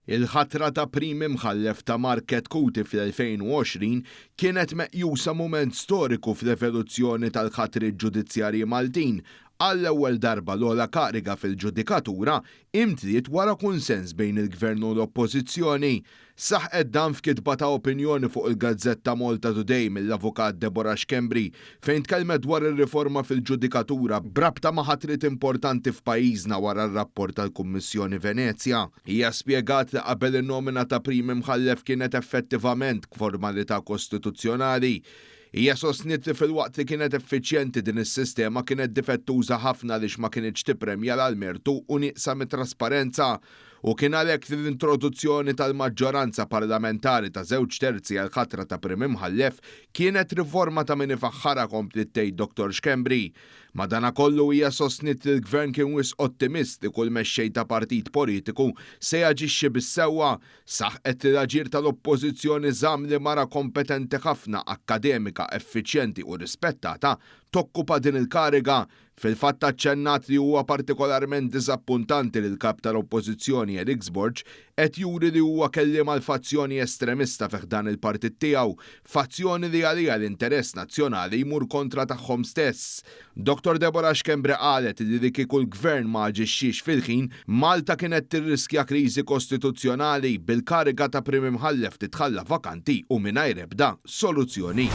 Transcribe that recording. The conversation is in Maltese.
Il-ħatra ta' Prim Imħallef ta' Market Kuti fl-2020 kienet meqjusa mument storiku fl-evoluzzjoni tal-ħatri ġudizzjarji Maltin. Għall-ewwel darba l-ogħla kariga fil-ġudikatura imtriet wara kunsens bejn il-Gvern u l-Oppożizzjoni. Saħqet dan f'kitba ta' opinjoni fuq il-Gazzetta Malta Today mill-avukat Deborah Xkembri fejn tkellmet dwar ir-riforma fil-ġudikatura brabta ma' ħatriet importanti f'pajjiżna wara r-rapport tal-Kummissjoni Venezja. Hija spjegat li qabel in-nomina ta' Prim Imħallef kienet effettivament formalità kostituzzjonali. Hija sostniet li fil-waqt li kienet effiċjenti din is-sistema kienet difettuża ħafna għaliex ma kienx tippremja l-mertu u nieqsa mit-trasparenza u kien għalhekk l-introduzzjoni tal-maġġoranza parlamentari ta' 2/3 għall-ħatra ta' Prim Imħallef kienet riforma ta' min ifaħħarha kompli tgħid Dr. Xkembri. Madankollu hija sostniet li l-Gvern kien wisq ottimist li kull mexxej ta' partit politiku se jaġixxi bis-sewwa. Saħqet li l-aġir tal-Oppożizzjoni żamm li mara kompetenti ħafna, akkademika, effiċjenti u rispettata tokkupa din il-kariga. Fil-fatt aċċennat li huwa partikolarment diżappuntanti li l-kap tal-Oppożizzjoni Eric Sborg qed juri li huwa kelliem għal fazzjoni estremista fih dan il-partit tiegħu, fazzjoni li għalija l-interess nazzjonali jmur kontra tagħhom stess. Dr. Deborah Xkembri qalet li kieku l-Gvern ma aġixxix fil-ħin, Malta kienet tirriskja kriżi kostituzzjonali bil-kariga ta' Prim Imħallef titħalla vakanti u mingħajr ebda soluzzjoni.